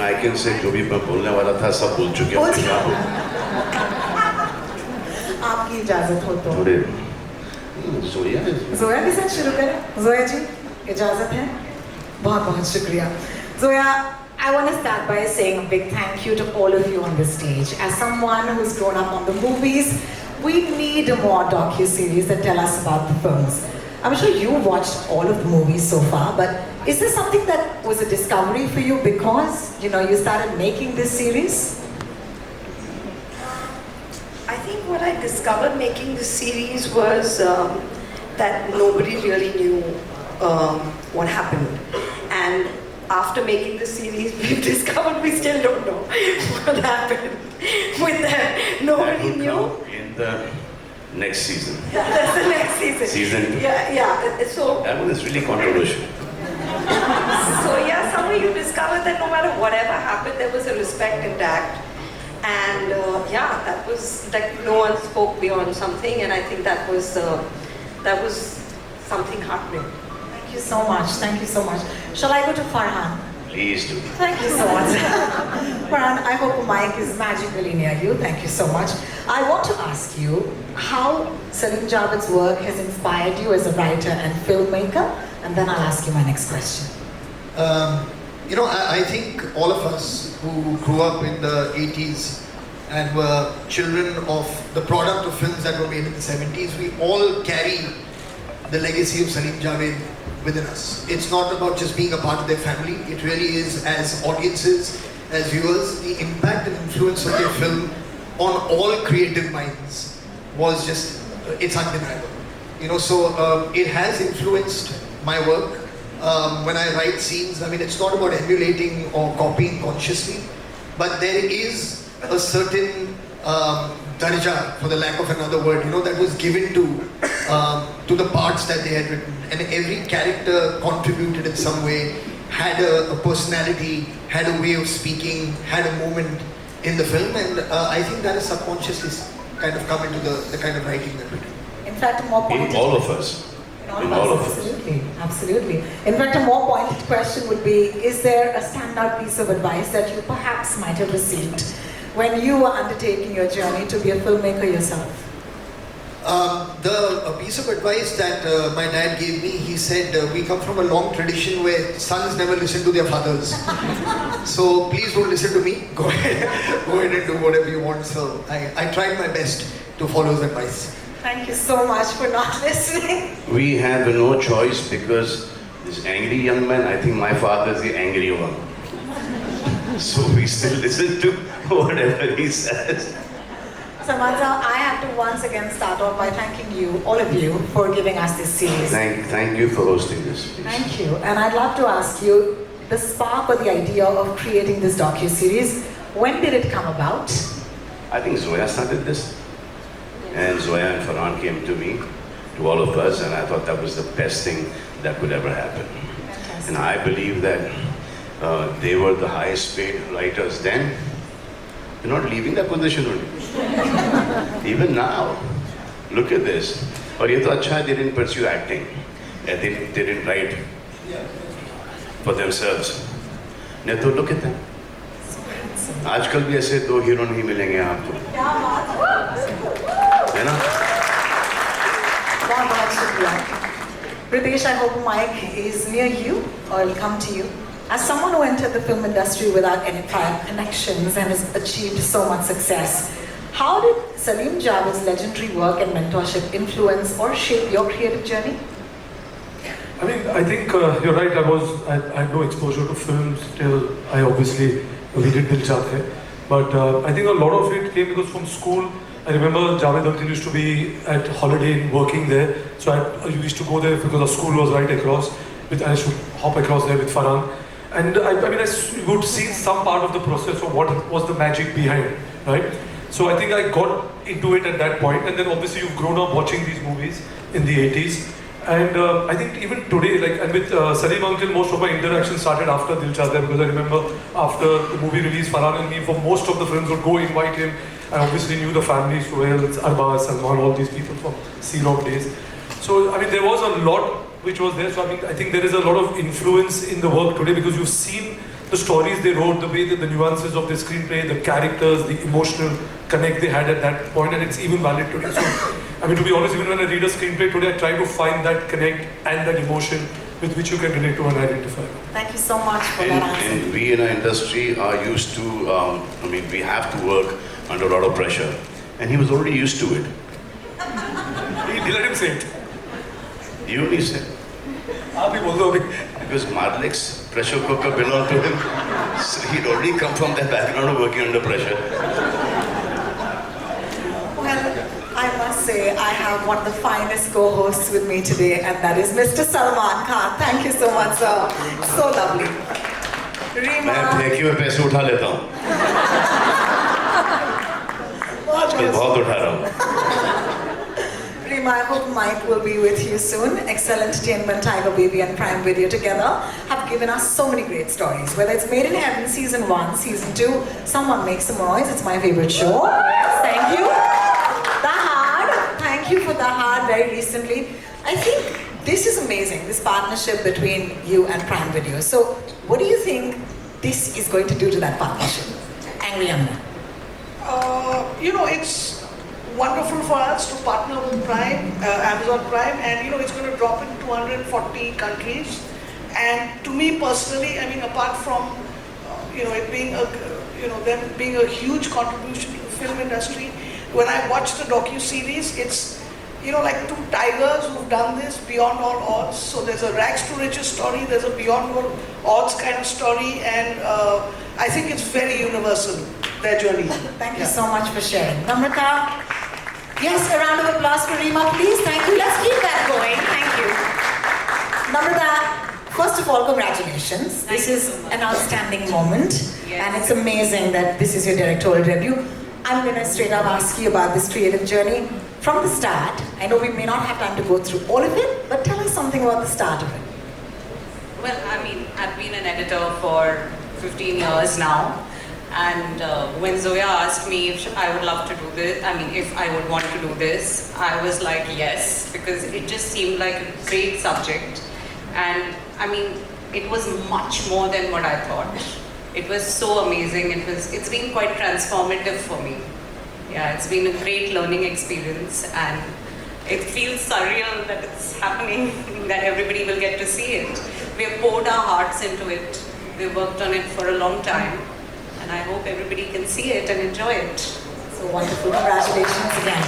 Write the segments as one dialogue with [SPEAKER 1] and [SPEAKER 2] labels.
[SPEAKER 1] I can say जो भी मैं बोलने वाला था सब बोल चुके हैं अपने आप
[SPEAKER 2] आपकी इजाजत हो तो
[SPEAKER 1] थोड़े जोया
[SPEAKER 2] जोया के साथ शुरू करें. जोया जी, इजाजत है. बहुत बहुत शुक्रिया. Zoya, I want to start by saying a big thank you to all of you on the stage. As someone who's grown up on the movies, we need more docu-series that tell us about the films. I'm sure you watched all of the movies so far, but is this something that was a discovery for you because, you started making this series?
[SPEAKER 3] I think what I discovered making this series was that nobody really knew what happened. And after making the series, we've discovered we still don't know what happened with that. Nobody
[SPEAKER 1] that
[SPEAKER 3] knew.
[SPEAKER 1] In the next season.
[SPEAKER 3] Yeah, that's the next season.
[SPEAKER 1] Season 2.
[SPEAKER 3] Yeah. So
[SPEAKER 1] That one is really controversial.
[SPEAKER 3] Somewhere you discovered that no matter whatever happened, there was a respect intact. And that was like no one spoke beyond something, and I think that was something heartening.
[SPEAKER 2] Thank you so much. Thank you so much. Shall I go to Farhan?
[SPEAKER 1] Please do.
[SPEAKER 2] Thank you so much. Farhan, I hope a mic is magically near you. Thank you so much. I want to ask you how Salim Javad's work has inspired you as a writer and filmmaker, and then I'll ask you my next question.
[SPEAKER 4] I think all of us who grew up in the 80s and were children of the product of films that were made in the 70s, we all carry the legacy of Salim Javed within us. It's not about just being a part of their family. It really is, as audiences, as viewers, the impact and influence of their film on all creative minds was just, it's undeniable. So it has influenced my work. When I write scenes, it's not about emulating or copying consciously, but there is a certain darja, for the lack of another word, that was given to the parts that they had written, and every character contributed in some way, had a personality, had a way of speaking, had a moment in the film, and I think that has subconsciously kind of come into the kind of writing that we do.
[SPEAKER 2] In fact, a more pointed
[SPEAKER 1] In all of us.
[SPEAKER 2] In all of us. Absolutely. In fact, a more pointed question would be, is there a standout piece of advice that you perhaps might have received when you were undertaking your journey to be a filmmaker yourself?
[SPEAKER 4] A piece of advice that my dad gave me, he said, we come from a long tradition where sons never listen to their fathers. So please don't listen to me. Go ahead and do whatever you want. So I tried my best to follow his advice.
[SPEAKER 2] Thank you so much for not listening.
[SPEAKER 1] We have no choice because this angry young man, I think my father is the angry one. So we still listen to whatever he says.
[SPEAKER 2] Samantha, I have to once again start off by thanking you, all of you, for giving us this series.
[SPEAKER 1] Thank you for hosting this. Please.
[SPEAKER 2] Thank you. And I'd love to ask you, the spark or the idea of creating this docu-series, when did it come about?
[SPEAKER 1] I think Zoya started this. And Zoya and Farhan came to me, to all of us, and I thought that was the best thing that could ever happen.
[SPEAKER 2] Fantastic.
[SPEAKER 1] And I believe that they were the highest paid writers then. They're not leaving that position only. Even now, look at this. और ये तो अच्छा है, they didn't pursue acting. And they didn't write for themselves. नहीं तो look at them. आजकल भी ऐसे दो हीरो नहीं मिलेंगे आपको. है ना?
[SPEAKER 2] बहुत बहुत शुक्रिया. Pritesh, I hope Mike is near you or will come to you. As someone who entered the film industry without any prior connections and has achieved so much success, how did Salim Javad's legendary work and mentorship influence or shape your creative journey?
[SPEAKER 5] I think you're right. I had no exposure to films till we did Dil Chahte Hai. But I think a lot of it came because from school, I remember Javed Akhtar used to be at Holiday Inn working there. So I used to go there because our school was right across. I used to hop across there with Farhan. And I would see some part of the process of what was the magic behind, right? So I think I got into it at that point, and then obviously you've grown up watching these movies in the 80s. And I think even today, and with Salim Uncle, most of my interaction started after Dil Chahta Hai, because I remember after the movie release, Farhan and me, for most of the films, would go invite him. I obviously knew the family so well. It's Arbaz, Salman, all these people from Sea Rock days. So there was a lot which was there. So I think there is a lot of influence in the work today because you've seen the stories they wrote, the way that the nuances of the screenplay, the characters, the emotional connect they had at that point, and it's even valid today. So, I mean, to be honest, even when I read a screenplay today, I try to find that connect and that emotion with which you can relate to and identify.
[SPEAKER 2] Thank you so much for that answer.
[SPEAKER 1] And we in our industry are used to, we have to work under a lot of pressure. And he was already used to it.
[SPEAKER 5] He let him say it.
[SPEAKER 1] You only said. Because Marlik's pressure cooker belonged to him. So he'd already come from that background of working under pressure.
[SPEAKER 2] Well, I must say, I have one of the finest co-hosts with me today, and that is Mr. Salman Khan. Thank you so much, sir. So lovely.
[SPEAKER 1] मैं
[SPEAKER 2] Reema,
[SPEAKER 1] ठेके में पैसे उठा लेता हूँ आजकल बहुत उठा रहा हूँ
[SPEAKER 2] Reema, I hope Mike will be with you soon. Excel Entertainment, Tiger Baby, and Prime Video together have given us so many great stories. Whether it's Made in Heaven Season 1, Season 2, Someone Make Some Noise, it's my favorite show. Yes, thank you. The Hard, thank you for The Hard very recently. I think this is amazing, this partnership between you and Prime Video. So, what do you think this is going to do to that partnership? Angry Young Man.
[SPEAKER 6] It's wonderful for us to partner with Prime, Amazon Prime, and it's going to drop in 240 countries. And to me personally, I mean, apart from it being them being a huge contribution to the film industry, when I watch the docu-series, it's like two tigers who've done this beyond all odds. So there's a rags to riches story, there's a beyond all odds kind of story, and I think it's very universal, their journey.
[SPEAKER 2] Thank you so much for sharing. Namrata, yes, a round of applause for Reema, please. Thank you. Let's keep that going. Thank you. Namrata, first of all, congratulations. This is an outstanding moment, and it's amazing that this is your directorial debut. I'm going to straight up ask you about this creative journey from the start. I know we may not have time to go through all of it, but tell us something about the start of it.
[SPEAKER 7] Well, I mean, I've been an editor for 15 years now. And when Zoya asked me if I would love to do this, if I would want to do this, I was like, yes, because it just seemed like a great subject. And it was much more than what I thought. It was so amazing. It's been quite transformative for me. Yeah, it's been a great learning experience, and it feels surreal that it's happening, that everybody will get to see it. We have poured our hearts into it. We've worked on it for a long time. And I hope everybody can see it and enjoy it.
[SPEAKER 2] So wonderful. Congratulations again.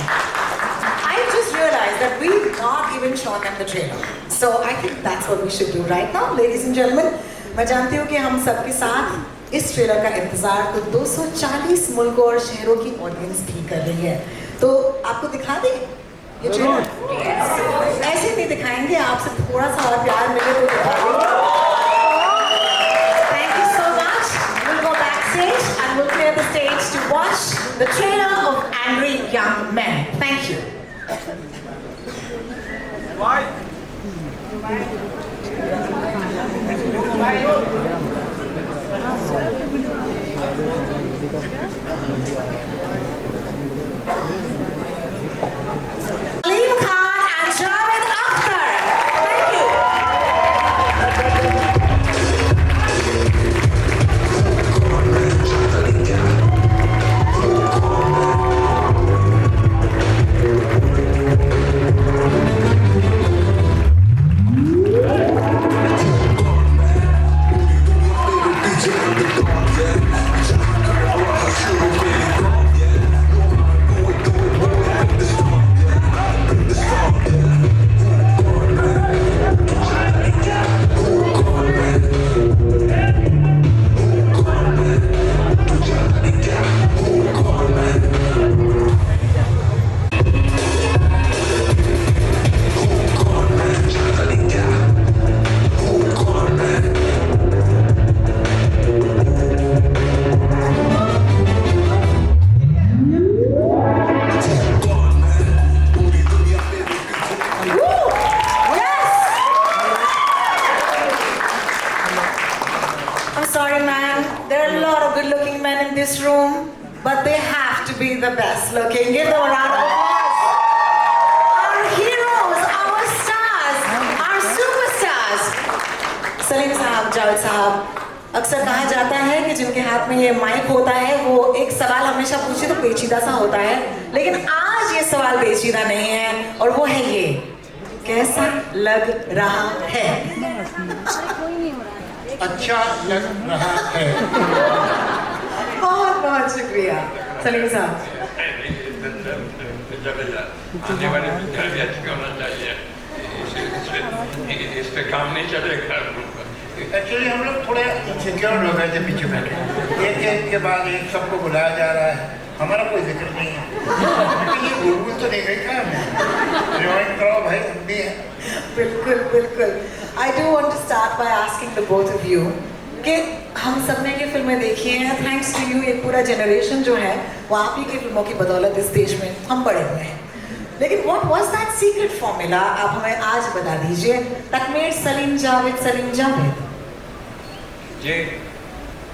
[SPEAKER 2] I just realized that we've not even shown them the trailer. So I think that's what we should do right now, ladies and gentlemen. मैं जानती हूँ कि हम सबके साथ इस trailer का इंतजार तो 240 मुल्कों और शहरों की ऑडियंस भी कर रही है. तो आपको दिखा दें ये ट्रेलर? ऐसे नहीं दिखाएंगे, आपसे थोड़ा सा और प्यार मिले तो दिखा देंगे. And we'll clear the stage to watch the trailer of Angry Young Men. Thank you. Salim Khan and Javed Akhtar. Thank you. this room, but they have to be the best looking. Give them a round of applause. Our heroes, our stars, our superstars. Salim Sahab, Javed Sahab, अक्सर कहा जाता है कि जिनके हाथ में ये mic होता है वो एक सवाल हमेशा पूछे तो पेचीदा सा होता है, लेकिन आज ये सवाल पेचीदा नहीं है और वो है ये, कैसा लग रहा है?
[SPEAKER 4] अच्छा लग रहा है।
[SPEAKER 2] बहुत बहुत शुक्रिया सलीम साहब।
[SPEAKER 8] आने वाले विद्यार्थी अच्छे होना चाहिए, इस पे काम नहीं चलेगा।
[SPEAKER 4] एक्चुअली हम लोग थोड़े इनसिक्योर हो गए थे पीछे बैठे, एक के बाद एक सबको बुलाया जा रहा है, हमारा कोई जिक्र नहीं है। ये बुलबुल तो नहीं गई क्या हमें, रिवाइंड करो भाई, हम भी हैं।
[SPEAKER 2] बिल्कुल बिल्कुल। I do want to start by asking the both of you कि हम सबने की फिल्में देखी हैं, थैंक्स टू यू एक पूरा जनरेशन जो है वो आप ही की फिल्मों की बदौलत इस देश में हम बड़े हुए हैं। लेकिन what was that secret formula, आप हमें आज बता दीजिए, that made सलीम जावेद।
[SPEAKER 8] ये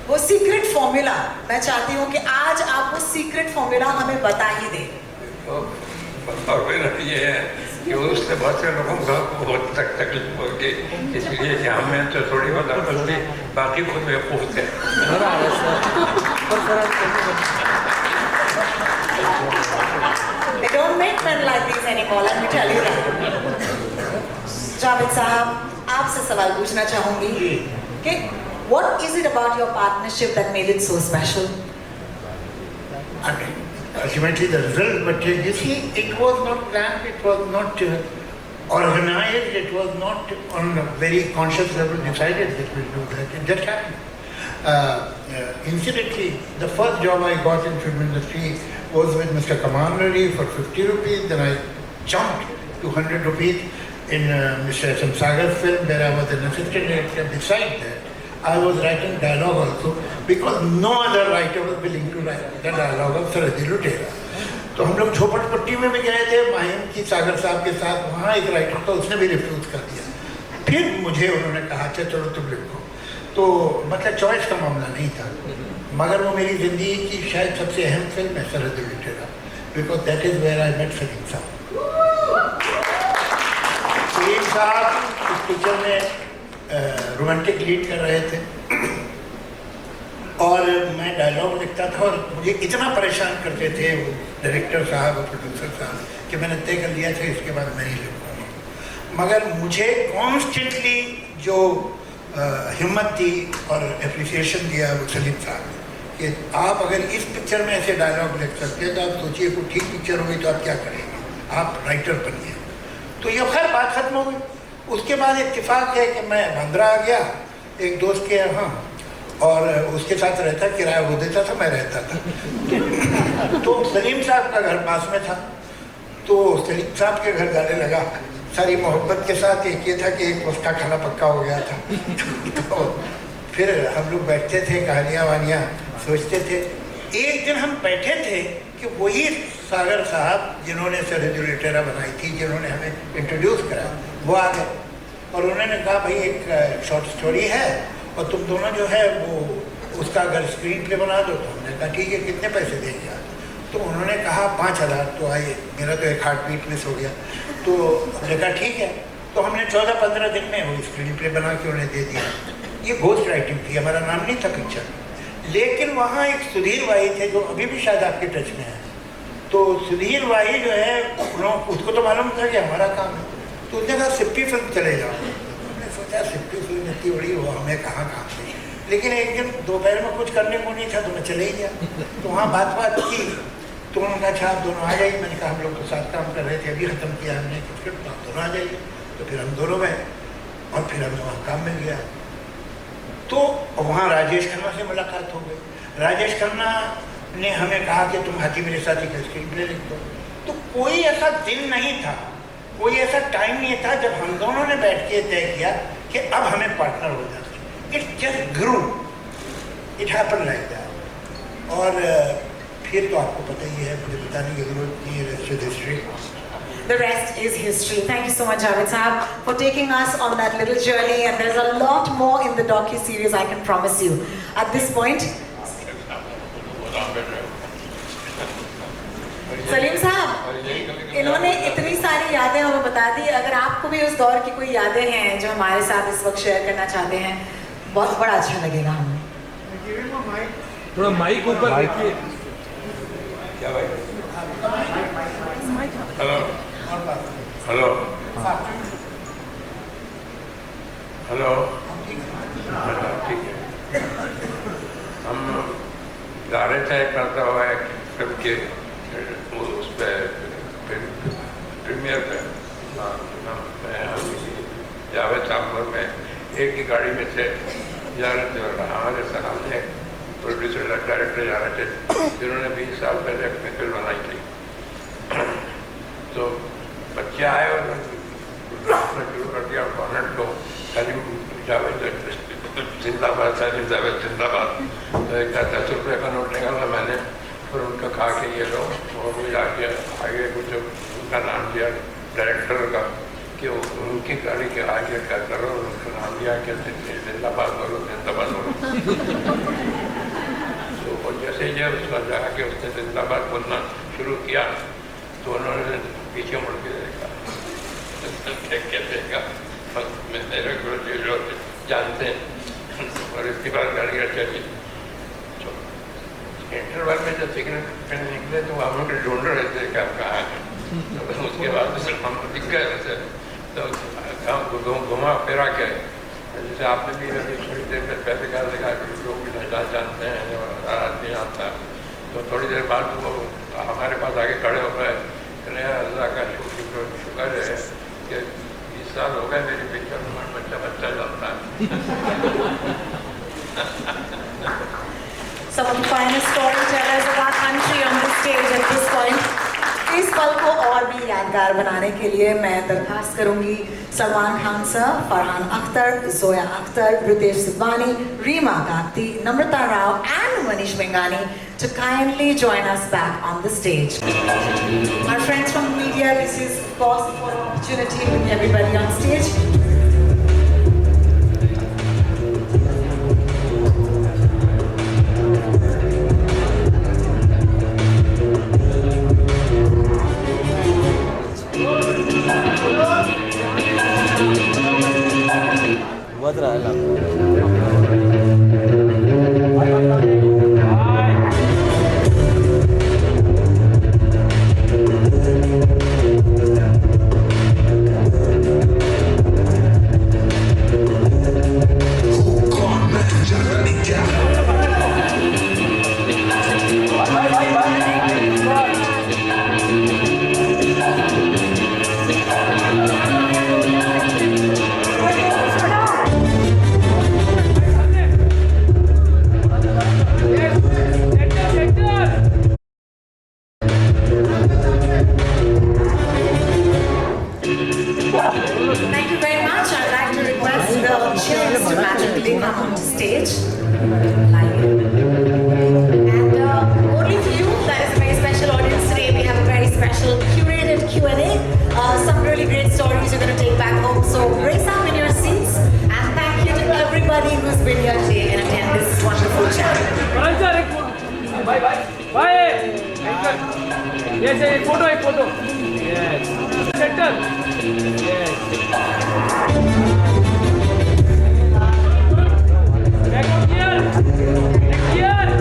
[SPEAKER 2] वो सीक्रेट फॉर्मूला मैं चाहती हूँ कि आज आप वो सीक्रेट फॉर्मूला हमें बता ही दें।
[SPEAKER 8] और फिर ये है कि उससे बहुत से लोगों को बहुत तकलीफ होगी, इसलिए कि हमें तो थोड़ी बहुत अकल थी, बाकी खुद बेवकूफ थे।
[SPEAKER 2] They don't make men like these anymore, let me tell you that. Javed साहब, आपसे सवाल पूछना चाहूंगी कि what is it about your partnership that made it so special?
[SPEAKER 4] Ultimately the result, but you see, it was not planned, it was not organized, it was not on a very conscious level decided that we'll do that. It just happened. Incidentally, the first job I got in film industry was with Mr. Kamal Reddy for 50 rupees, then I jumped to 100 rupees in Mr. S.M. Sagar's film, where I was an assistant director. Besides that, I was writing dialogue also because no other writer was willing to write the dialogue of सरहदी लुटेरा। तो हम लोग झोपड़पट्टी में भी गए थे माहिम की सागर साहब के साथ, वहाँ एक राइटर था, उसने भी रिफ्यूज कर दिया। फिर मुझे उन्होंने कहा अच्छा चलो तुम लिखो, तो मतलब चॉइस का मामला नहीं था, मगर वो मेरी ज़िंदगी की शायद सबसे अहम फिल्म है Sarhadi Lutera, because that is where I met Salim sahab. Salim साहब इस पिक्चर में रोमांटिक लीड कर रहे थे और मैं डायलॉग लिखता था और मुझे इतना परेशान करते थे वो डायरेक्टर साहब और प्रोड्यूसर साहब कि मैंने तय कर लिया था इसके बाद मैं ही लिखूँगा। मगर मुझे कॉन्स्टेंटली जो हिम्मत दी और एप्रिसिएशन दिया वो सलीम साहब ने कि आप अगर इस पिक्चर में ऐसे डायलॉग लिख सकते हैं तो आप सोचिए कोई ठीक पिक्चर होगी तो आप क्या करेंगे, आप राइटर बनिए। तो ये खैर बात खत्म हो गई। उसके बाद इत्तेफाक है कि मैं बांद्रा आ गया एक दोस्त के यहाँ और उसके साथ रहता, किराया वो देता था, मैं रहता था। तो सलीम साहब का घर पास में था, तो सलीम साहब के घर जाने लगा सारी मोहब्बत के साथ। एक ये था कि एक उसका खाना पक्का हो गया था। तो फिर हम लोग बैठते थे, कहानियाँ वानियाँ सोचते थे। एक दिन हम बैठे थे कि वही सागर साहब जिन्होंने सरहदी लुटेरा बनाई थी, जिन्होंने हमें इंट्रोड्यूस करा, वो आ गए और उन्होंने कहा भाई एक शॉर्ट स्टोरी है और तुम दोनों जो है वो उसका अगर स्क्रीन प्ले बना दो। तो हमने कहा ठीक है, कितने पैसे देंगे आप? तो उन्होंने कहा 5000। तो आइए, मेरा तो एक हार्ट बीट मिस हो गया। तो हमने कहा ठीक है। तो हमने 14-15 दिन में वो स्क्रीन प्ले बना के उन्हें दे दिया। ये घोस्ट राइटिंग थी, हमारा नाम नहीं था पिक्चर। लेकिन वहाँ एक सुधीर वाही थे जो अभी भी शायद आपके टच में है। तो सुधीर वाही जो है उसको तो मालूम था कि हमारा काम है, तो उसने कहा सिप्पी फिल्म चले जाओ। हमने सोचा सिप्पी फिल्म इतनी बड़ी हो, हमें कहाँ काम थी। लेकिन एक दिन दोपहर में कुछ करने को नहीं था तो मैं चले ही गया। तो वहाँ बात की तो उन्होंने कहा अच्छा आप दोनों आ जाइए। मैंने कहा हम लोग तो साथ काम कर रहे थे, अभी ख़त्म किया हमने स्क्रिप्ट, आप दोनों आ जाइए। तो फिर हम दोनों गए और फिर हमें वहाँ काम मिल गया। तो वहाँ राजेश खन्ना से मुलाकात हो गई। राजेश खन्ना ने हमें कहा कि तुम हाथी मेरे साथ एक स्क्रीन प्ले लिख दो। तो कोई ऐसा दिन नहीं था, कोई ऐसा टाइम नहीं था जब हम दोनों ने बैठ के तय किया कि अब हमें पार्टनर हो जाते। It just grew, it happen like that. और फिर तो आपको पता ही है, मुझे बताने की जरूरत नहीं है, rest is history.
[SPEAKER 2] The rest is history. Thank you so much, Javed Saab, for taking us on that little journey. And there's a lot more in the docu-series, I can promise you. At this point, Salim साहब, इन्होंने इतनी सारी यादें हमें बता दी। अगर आपको भी उस दौर की कोई यादें हैं जो हमारे साथ इस वक्त शेयर करना चाहते हैं, बहुत बड़ा अच्छा लगेगा हमें।
[SPEAKER 9] थोड़ा माइक ऊपर रखिए।
[SPEAKER 8] क्या भाई? हेलो हेलो हेलो, ठीक है। हम जा रहे थे करता हुआ एक फिल्म के उस पर प्रीमियर पे, मैं जावेद चांबर में एक ही गाड़ी में थे, जा रहे थे। और हमारे सामने प्रोड्यूसर डायरेक्टर जा रहे थे जिन्होंने 20 साल पहले अपनी फिल्म बनाई थी। तो बच्चे आए और शुरू कर दिया कॉर्नर को, जावेद जिंदाबाद, सलीम जावेद जिंदाबाद। तो एक 10 रुपये का नोट निकाला मैंने, फिर उनका खा के ये लो, और मुझे आगे आगे कुछ उनका नाम दिया डायरेक्टर का कि उनकी गाड़ी के आगे क्या करो, उनका नाम दिया कि जिंदाबाद बोलो, जिंदाबाद बोलो। तो जैसे ही उसका जाके उसने जिंदाबाद बोलना शुरू किया तो उन्होंने पीछे मुड़ के देखा, देख के देखा, बस मेरे को जो जानते हैं। और इसके बाद गाड़ियाँ चली। तो इंटरवल में जब सिगरेट निकले तो हम लोग ढूंढ रहे थे कि आप कहाँ हैं। तो उसके बाद हम दिख गए वैसे, तो घुमा फिरा के, जैसे आपने भी अभी थोड़ी देर में पहले कहा देखा लोग भी नशा जानते हैं और आदमी आता है। तो थोड़ी देर बाद वो हमारे पास आगे खड़े हो गए, अल्लाह का शुक्र है कि 20 साल हो गए मेरी पिक्चर में बच्चा चलता है।
[SPEAKER 2] Some of the finest storytellers of our country on the stage at this point. इस पल को और भी यादगार बनाने के लिए मैं दरखास्त करूंगी Salman Khan sir, Farhan Akhtar, Zoya Akhtar, Ritesh Sidhwani, Reema Kagti, Namrata Rao and Manish Mengani to kindly join us back on the stage. Our friends from the media, this is of course a photo opportunity with everybody on stage.
[SPEAKER 9] बज रहा है
[SPEAKER 2] Thank you very much. I'd like to request the chairs to magically come onto stage. And only for you, that is a very special audience today. We have a very special curated Q&A. Some really great stories you're going to take back home. So raise up in your seats. And thank you to everybody who's been here today and attend this wonderful chat.
[SPEAKER 9] Bye bye bye yes एक photo yes centre yes back here yes yes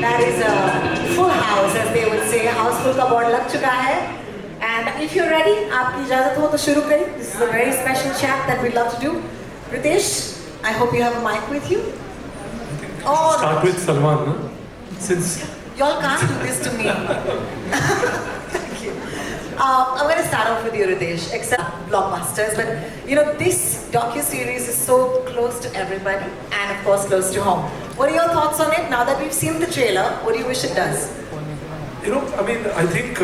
[SPEAKER 2] That is a full house, as they would say. Houseful का board लग चुका है. And if you're ready, आपकी इजाजत हो तो शुरू करें. This is a very special chat that we'd love to do. Ritesh, I hope you have a mic with you. Oh,
[SPEAKER 5] Start with Salman, no? Since
[SPEAKER 2] y'all can't do this to me. Thank you. I'm going to start off with you, Ritesh, except blockbusters. But you know, this docu-series is so close to everybody and of course close to home. What are your thoughts on it? Now that we've seen the trailer, what do you wish it does?
[SPEAKER 5] You know, I mean, I think,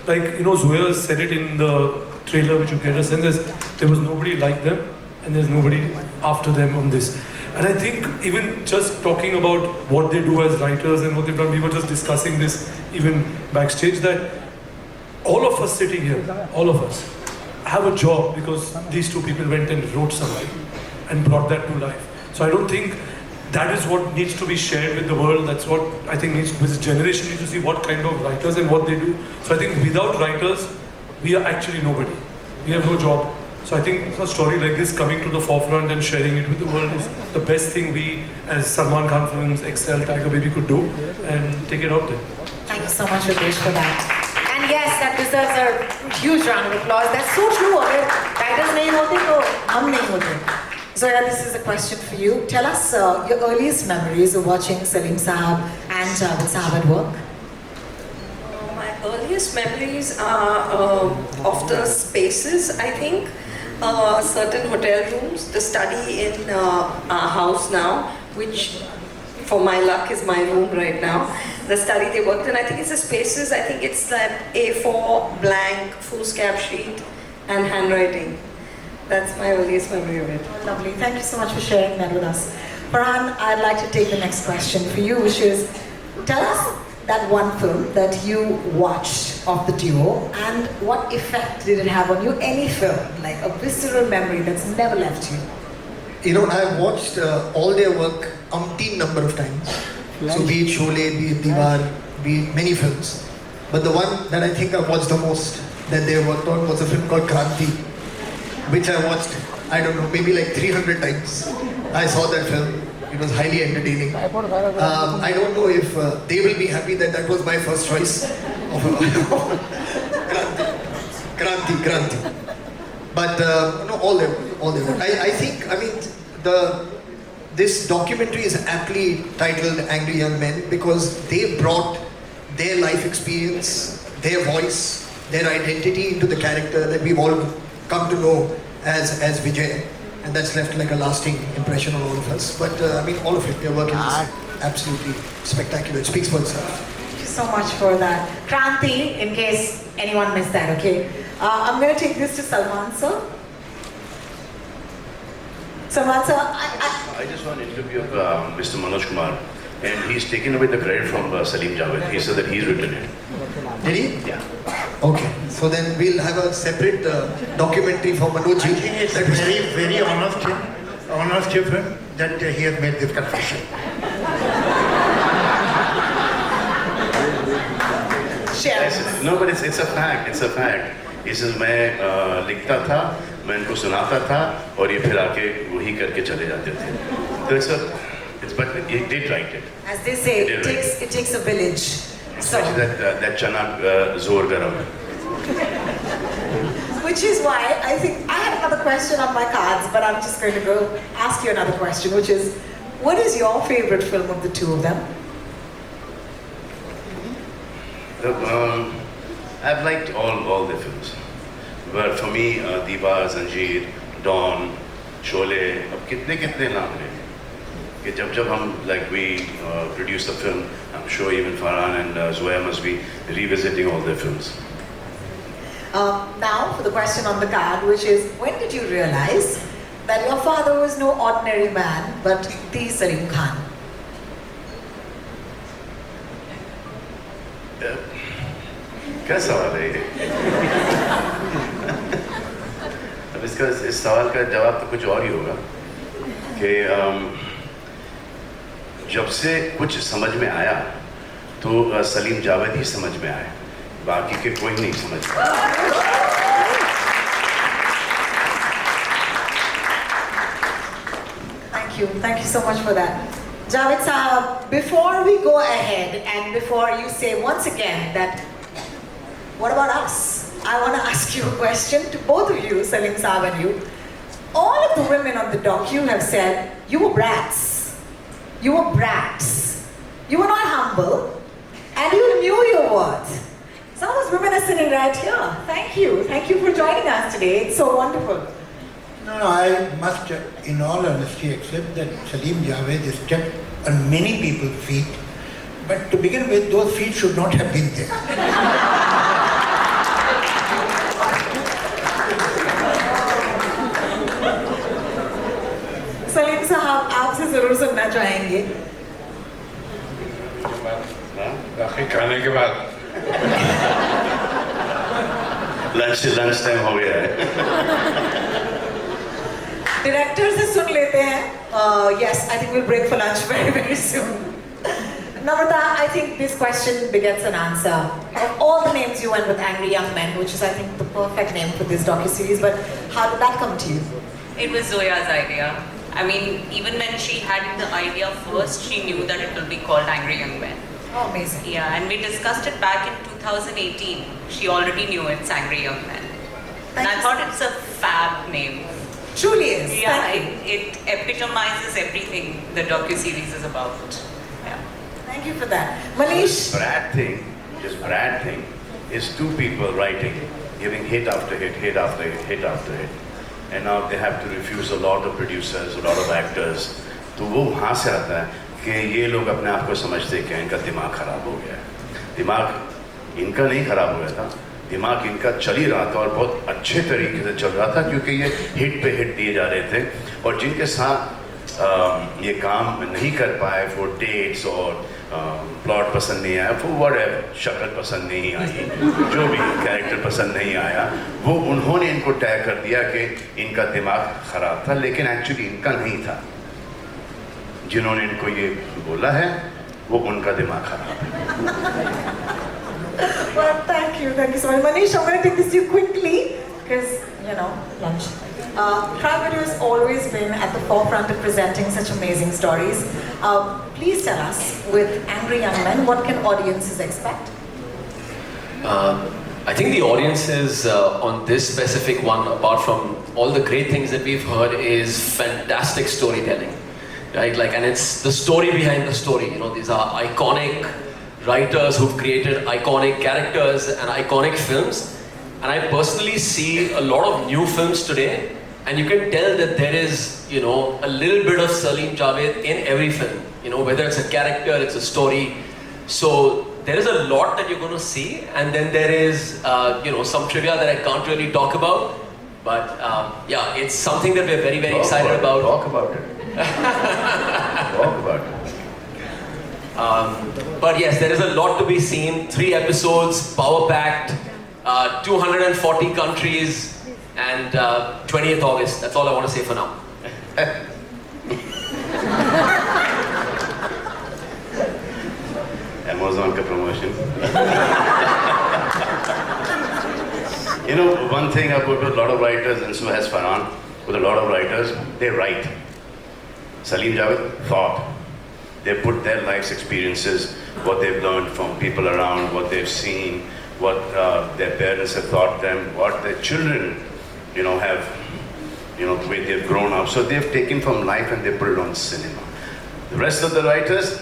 [SPEAKER 5] like, you know, Zoya said it in the trailer, which you get a sense there was nobody like them and there's nobody after them on this. And I think even just talking about what they do as writers and what they've done, we were just discussing this even backstage, that all of us sitting here, all of us, have a job because these two people went and wrote something and brought that to life. So I don't think that is what needs to be shared with the world. That's what I think this generation needs to see, what kind of writers and what they do. So I think without writers, we are actually nobody. We have no job. So I think a story like this coming to the forefront and sharing it with the world is the best thing we as Salman Khan Films, Excel, Tiger Baby could do, and take it out there.
[SPEAKER 2] Thank you so much, Ritesh, for that. And yes, that deserves a huge round of applause. That's so true. अगर writers नहीं होते तो हम नहीं होते. Zoya, this is a question for you. Tell us your earliest memories of watching Salim Sahab and Javed Sahab at work.
[SPEAKER 3] My earliest memories are of the spaces, I think. Certain hotel rooms, the study in our house now, which for my luck is my room right now. The study they worked in, I think it's the spaces, I think it's that A4 blank foolscap sheet and handwriting. That's my earliest memory of it.
[SPEAKER 2] Lovely. Thank you so much for sharing that with us. Farhan, I'd like to take the next question for you, which is, tell us that one film that you watched of the duo and what effect did it have on you? Any film, like a visceral memory that's never left you.
[SPEAKER 4] You know, I've watched all their work umpteen number of times. So be it Sholay, be it Diwar, be it many films. But the one that I think I watched the most that they worked on was a film called Kranti, which I watched, I don't know, maybe like 300 times. I saw that film. It was highly entertaining. I don't know if they will be happy that that was my first choice of Kranti. But no, all their work. I think, I mean, this documentary is aptly titled Angry Young Men because they brought their life experience, their voice, their identity into the character that we've all come to know as Vijay. And that's left like a lasting impression on all of us. But I mean, all of it, their work is absolutely spectacular. It speaks for itself.
[SPEAKER 2] Thank you so much for that. Kranti, in case anyone missed that, okay? I'm going to take this to Salman sir. Salman sir,
[SPEAKER 1] I just want to interview Mr. Manoj Kumar, and he's taken away the credit from Salim Javed. He said that he's written it.
[SPEAKER 4] Did he?
[SPEAKER 1] Yeah.
[SPEAKER 4] Okay. So then we'll have a separate documentary for Manoj.
[SPEAKER 10] I think it's very honest of him that he has made this confession.
[SPEAKER 1] No, but it's a fact. It's a fact. He says मैं लिखता था, मैं इनको सुनाता था, और ये फिर आके वही करके चले जाते थे. So but he did write it.
[SPEAKER 2] as they say, it takes a village.
[SPEAKER 1] Especially that chana zor garam.
[SPEAKER 2] Which is why I think I had another question on my cards, but I'm just going to go ask you another question, which is, what is your favorite film of the two of them?
[SPEAKER 1] I've liked all the films, but for me, Diva, Zanjeer, Dawn, Sholay, अब कितने नाम हैं कि जब हम we produce the film, I'm sure even Farhan and Zoya must be revisiting all their films.
[SPEAKER 2] Now for the question on the card, which is, when did you realize that your father was no ordinary man, but the Salim Khan?
[SPEAKER 1] क्या सवाल है ये? अब इस सवाल का जवाब तो कुछ और ही होगा कि जब से कुछ समझ में आया तो सलीम जावेद ही समझ में आया, बाकी के कोई नहीं समझ पाया.
[SPEAKER 2] Thank you so much for that. Javed Sahab, before we go ahead and before you say once again that, what about us? I want to ask you a question to both of you, Salim Sahab and you. All of the women on the docu have said, you were brats. You were brats. You were not humble and you knew your worth. Some of those women are sitting right here. Thank you. Thank you for joining us today. It's so wonderful.
[SPEAKER 10] No, I must, in all honesty, accept that Salim Javed has stepped on many people's feet. But to begin with, those feet should not have been there.
[SPEAKER 2] Salim साहब आपसे जरूर सुनना चाहेंगे.
[SPEAKER 8] बाकी खाने के बाद
[SPEAKER 1] lunch time हो गया है.
[SPEAKER 2] डायरेक्टर से सुन लेते हैं. Yes, I think we'll break for lunch very, very soon. Namrata, I think this question begets an answer. Of all the names you went with Angry Young Men, which is I think the perfect name for this docuseries, but how did that come to you?
[SPEAKER 7] It was Zoya's idea. I mean, even when she had the idea first, she knew that it will be called Angry Young Men.
[SPEAKER 2] Oh, amazing.
[SPEAKER 7] Yeah, and we discussed it back in 2018. She already knew it's Angry Young Men. And I thought it's a fab name.
[SPEAKER 2] Truly is.
[SPEAKER 7] Yeah,
[SPEAKER 2] Thank you.
[SPEAKER 7] it epitomizes everything the docuseries is about. Yeah.
[SPEAKER 2] Thank you for that. Manish?
[SPEAKER 1] This Brad thing is two people writing, giving hit after hit, hit after hit, hit after hit. And now they have to refuse a lot of producers, a lot of actors. तो वो वहाँ से आता है कि ये लोग अपने आप को समझते हैं कि इनका दिमाग खराब हो गया है. दिमाग इनका नहीं खराब हो गया था, दिमाग इनका चल ही रहा था और बहुत अच्छे तरीके से चल रहा था क्योंकि ये हिट पे हिट दिए जा रहे थे. और जिनके साथ ये काम नहीं कर पाए, फॉर डेट्स और प्लॉट पसंद नहीं आया, फॉर व्हाटएवर, शक्ल पसंद नहीं आई, जो भी कैरेक्टर पसंद नहीं आया, वो उन्होंने इनको तय कर दिया कि इनका दिमाग खराब था, लेकिन एक्चुअली इनका नहीं था. जिन्होंने इनको ये बोला है वो उनका दिमाग खराब है.
[SPEAKER 2] Well, thank you so much. Manish, I'm going to take this to you quickly because, lunch. Prime Video has always been at the forefront of presenting such amazing stories. Please tell us, with Angry Young Men, what can audiences expect?
[SPEAKER 11] I think the audiences on this specific one, apart from all the great things that we've heard, is fantastic storytelling, right? And it's the story behind the story. These are iconic writers who've created iconic characters and iconic films. And I personally see a lot of new films today, and you can tell that there is, a little bit of Salim Javed in every film. Whether it's a character, it's a story. So there is a lot that you're going to see, and then there is, some trivia that I can't really talk about. But yeah, it's something that we're very, very excited about.
[SPEAKER 1] Talk about it. Talk about it.
[SPEAKER 11] But yes, there is a lot to be seen. 3 episodes, power-packed, 240 countries, and 20th August. That's all I want to say for now.
[SPEAKER 1] Amazon ka promotion. One thing I've worked with a lot of writers, and so has Farhan, with a lot of writers, they write. Salim Javed thought. They put their life's experiences, what they've learned from people around, what they've seen, what their parents have taught them, what their children, have, the way they've grown up. So they've taken from life and they put it on cinema. The rest of the writers,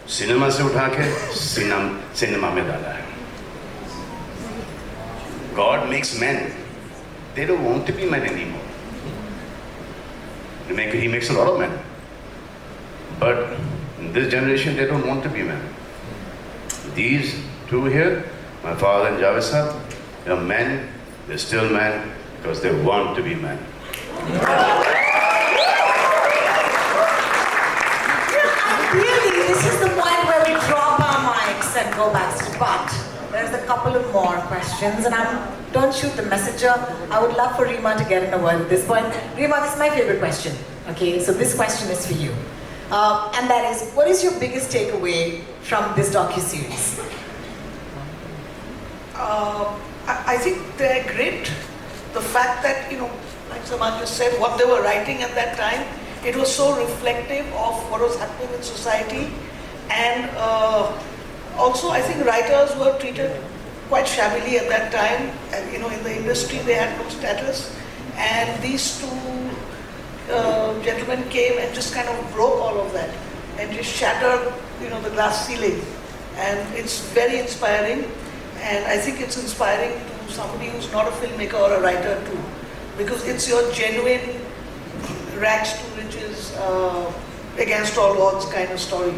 [SPEAKER 1] cinema se utha ke cinema mein dala hai. God makes men. They don't want to be men anymore. He makes a lot of men. But in this generation, they don't want to be men. These two here, my father and Javed Sahab, they're men, they're still men because they want to be men.
[SPEAKER 2] Really, this is the point where we drop our mics and go backstage. But there's a couple of more questions, and don't shoot the messenger. I would love for Reema to get in a word at this point. Reema, this is my favorite question. Okay, so this question is for you. And that is, what is your biggest takeaway from this docuseries?
[SPEAKER 6] I think they're great. The fact that, like Samad just said, what they were writing at that time, it was so reflective of what was happening in society. And also, I think writers were treated quite shabbily at that time. And, in the industry, they had no status. And these two gentlemen came and just kind of broke all of that and just shattered, the glass ceiling. And it's very inspiring. and I think it's inspiring to somebody who's not a filmmaker or a writer too, because it's your genuine rags to riches, against all odds kind of story.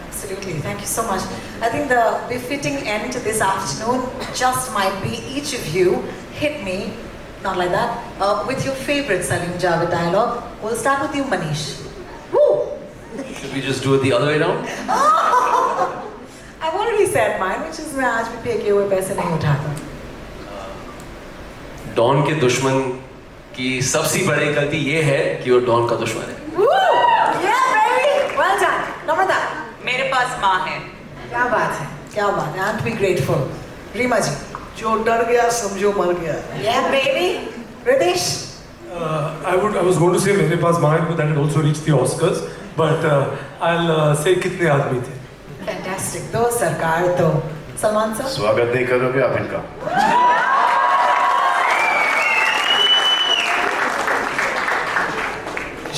[SPEAKER 2] Absolutely. Thank you so much. I think the befitting end to this afternoon just might be each of you hit me, not like that, with your favorite Salim Javed dialogue. We'll start with you, Manish. Woo!
[SPEAKER 11] Should we just do it the other way around?
[SPEAKER 2] I've already said mine, which is मैं आज भी फेंके हुए पैसे नहीं उठाता.
[SPEAKER 11] Don के दुश्मन की सबसे बड़ी गलती ये है कि वो डॉन का दुश्मन है.
[SPEAKER 2] Woo! Yeah, baby! Well done. Namrata.
[SPEAKER 7] मेरे पास माँ है.
[SPEAKER 2] क्या बात है? क्या बात है? I'm to be grateful. Reema जी.
[SPEAKER 6] जो डर गया समझो मर गया.
[SPEAKER 2] Yeah, baby. Ritesh.
[SPEAKER 5] I was going to say मेरे पास माँ है, but that had also reached the Oscars. But I'll say कितने आदमी थे.
[SPEAKER 2] Fantastic. दो सरकार तो. सलमान सर.
[SPEAKER 1] स्वागत नहीं करोगे आप इनका?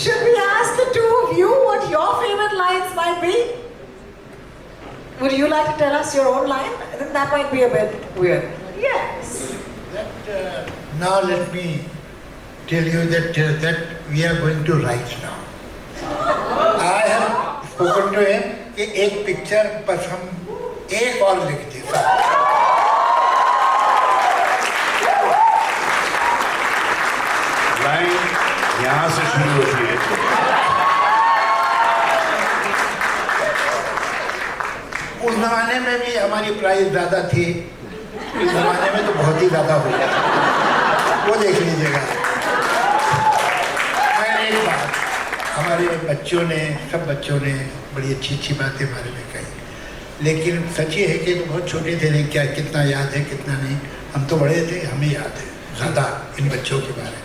[SPEAKER 2] Should we ask the two of you what your favorite lines might be? Would you like to tell us your own line? I think that might be a bit weird. Yes.
[SPEAKER 10] Now let me tell you that we are going to write now. I have spoken to him कि एक picture बस हम एक और लिख दें.
[SPEAKER 1] Line यहाँ से शुरू होती है.
[SPEAKER 10] उस जमाने में भी हमारी प्राइस ज़्यादा थी. इस जमाने में तो बहुत ही ज़्यादा हो गया. वो देख लीजिएगा. मैंने एक बात, हमारे बच्चों ने, सब बच्चों ने बड़ी अच्छी अच्छी बातें हमारे में कही, लेकिन सच ये है कि तो बहुत छोटे थे. नहीं क्या कितना याद है कितना नहीं. हम तो बड़े थे, हमें याद है ज़्यादा इन बच्चों के बारे में.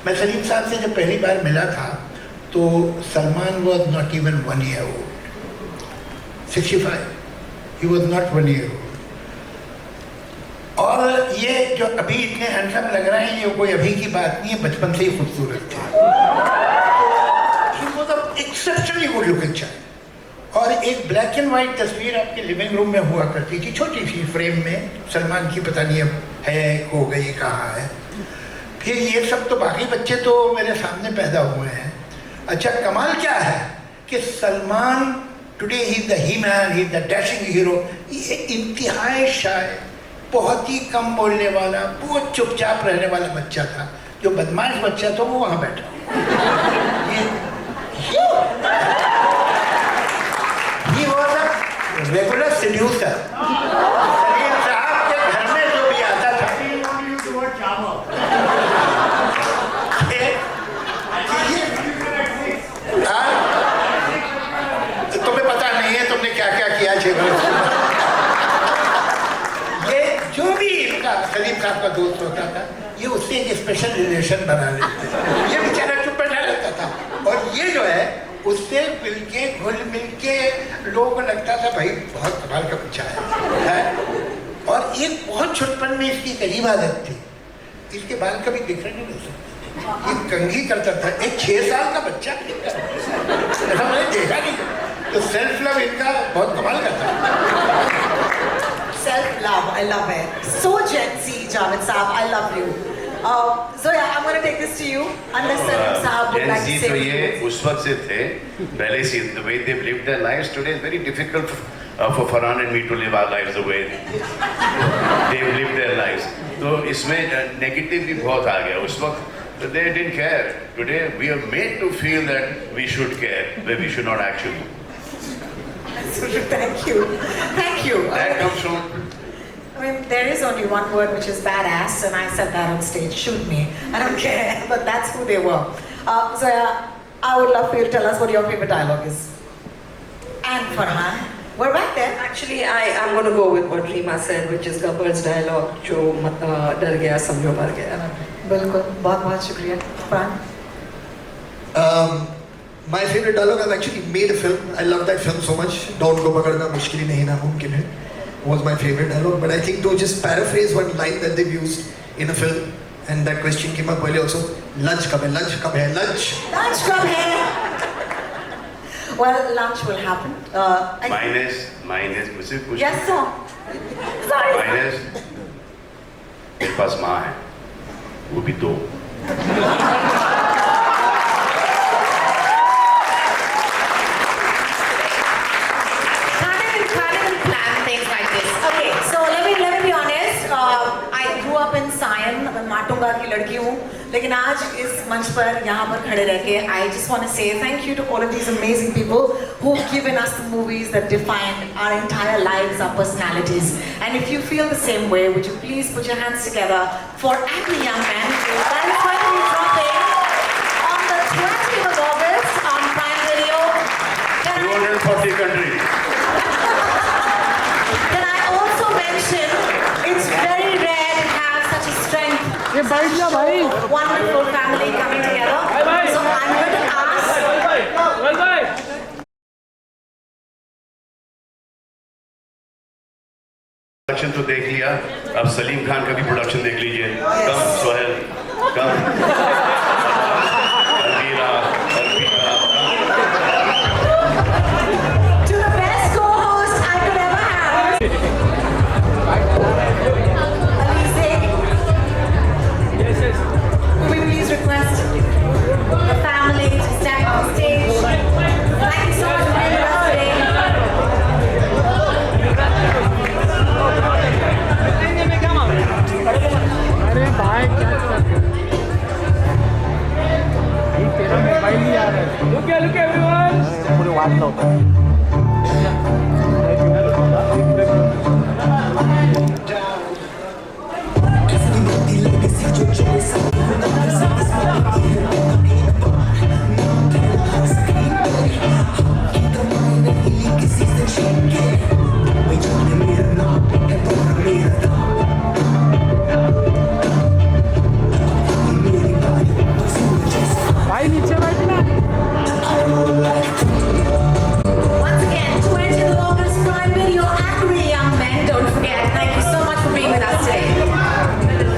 [SPEAKER 10] मैं सलीम साहब से जब पहली बार मिला था तो Salman was not even 1 year old. 65. He was not 1 year old. और ये जो अभी इतने हैंडसम लग रहे हैं, ये कोई अभी की बात नहीं है, बचपन से ही खूबसूरत थे. He was an exceptionally good looking child. और एक ब्लैक एंड वाइट तस्वीर आपके लिविंग रूम में हुआ करती थी, छोटी सी फ्रेम में. सलमान की पता नहीं अब है, हो गई, कहाँ है. फिर ये सब तो बाकी बच्चे तो मेरे सामने पैदा हुए हैं. अच्छा कमाल क्या है कि Salman today he is the he man, he is the dashing hero. ये इंतहाई शायर, बहुत ही कम बोलने वाला, बहुत चुपचाप रहने वाला बच्चा था. जो बदमाश बच्चा था वो वहाँ बैठा. He was a regular seducer. Salim साहब के घर में जो भी आता था, तुम्हें पता नहीं है तुमने क्या क्या किया 6 वर्ष. ये जो भी इनका सलीम साहब का दोस्त होता था, ये उससे एक स्पेशल रिलेशन बना लेते थे. ये बेचारा चुप बैठा रहता था, और ये जो है उससे मिलके घुल मिलके लोगों को लगता था भाई बहुत कमाल का बच्चा है. और एक बहुत छुटपन में इसकी करीब आदत थी, इसके बाल कभी दिख नहीं हो सकते. ये कंघी करता था. एक 6 साल का बच्चा ऐसा मैंने देखा नहीं. तो सेल्फ लव इनका बहुत कमाल का था.
[SPEAKER 2] Self love, I love it. So Gen Z, Javed Saab, I love you. Zoya, I'm going to take this to you. Unless Salim Saab would like to say
[SPEAKER 1] तो
[SPEAKER 2] a
[SPEAKER 1] ये
[SPEAKER 2] few words.
[SPEAKER 1] उस वक्त से थे पहले से. The way they've lived their lives today is very difficult for Farhan and me to live our lives the way they've lived their lives. तो इसमें नेगेटिव भी बहुत आ गया. उस वक्त they didn't care. Today we are made to feel that we should care, where we should not actually.
[SPEAKER 2] Thank you. Thank you.
[SPEAKER 1] That comes from.
[SPEAKER 2] I mean, there is only one word which is badass, and I said that on stage. Shoot me. I don't care. But that's who they were. Zoya, I would love for you to tell us what your favorite dialogue is. And Farhan, we're back there.
[SPEAKER 3] Actually, I'm going to go with what Reema said, which is Gabbar's dialogue, जो डर गया समझो मर गया.
[SPEAKER 2] बिल्कुल, बहुत शुक्रिया. Farhan?
[SPEAKER 4] My favorite dialogue, I've actually made a film. I love that film so much. Dawn ko pakadna mushkil hi nahi namumkin hai was my favorite dialogue. But I think to just paraphrase one line that they've used in a film, and that question came up earlier also. Lunch kab hai? Lunch kab hai? Lunch.
[SPEAKER 2] Lunch come here. Well, lunch will happen.
[SPEAKER 1] Mine is मुझसे कुछ.
[SPEAKER 2] Yes, sir. Sorry.
[SPEAKER 1] Minus मेरे पास माँ है, वो भी 2.
[SPEAKER 2] Can't even plan things like this. Okay, so let me be honest. I grew up in Sion. मैं माटुंगा की लड़की हूँ, लेकिन आज इस मंच पर यहाँ पर खड़े रह के I just want to say thank you to all of these amazing people who've given us the movies that define our entire lives, our personalities. And if you feel the same way, would you please put your hands together for Angry Young Men? That is going to be dropping on the 20th of August on Prime Video.
[SPEAKER 1] 240 countries.
[SPEAKER 2] Can I also mention, it's very rare to have such a strength,
[SPEAKER 9] ये बैठ जा भाई
[SPEAKER 2] wonderful family coming together.
[SPEAKER 9] bye.
[SPEAKER 2] So I'm going to ask,
[SPEAKER 9] well भाई
[SPEAKER 1] production तो देख लिया, अब सलीम खान का भी प्रोडक्शन देख लीजिए. Come Sohail, come Alvira, Alvira.
[SPEAKER 2] to the best co-host I could ever have, Alize.
[SPEAKER 9] Yes yes
[SPEAKER 2] Could we please request the family to step on stage? Thank you so much for being with us today.
[SPEAKER 9] अरे भाई क्या कर रहे हो ये तेरा mobile ही आ रहा है लुक एवरीवन पूरे वाट लो भाई नीचे बैठना
[SPEAKER 2] Once again, 20th of August Prime Video, Angry Young Men. Don't forget. Thank you so much for being with us today.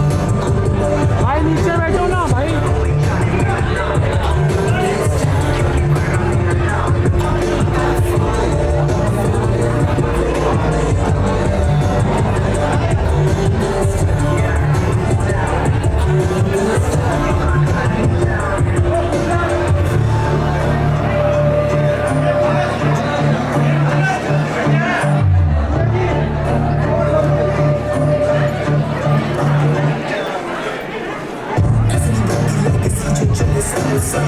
[SPEAKER 9] भाई नीचे बैठो ना भाई
[SPEAKER 12] Essa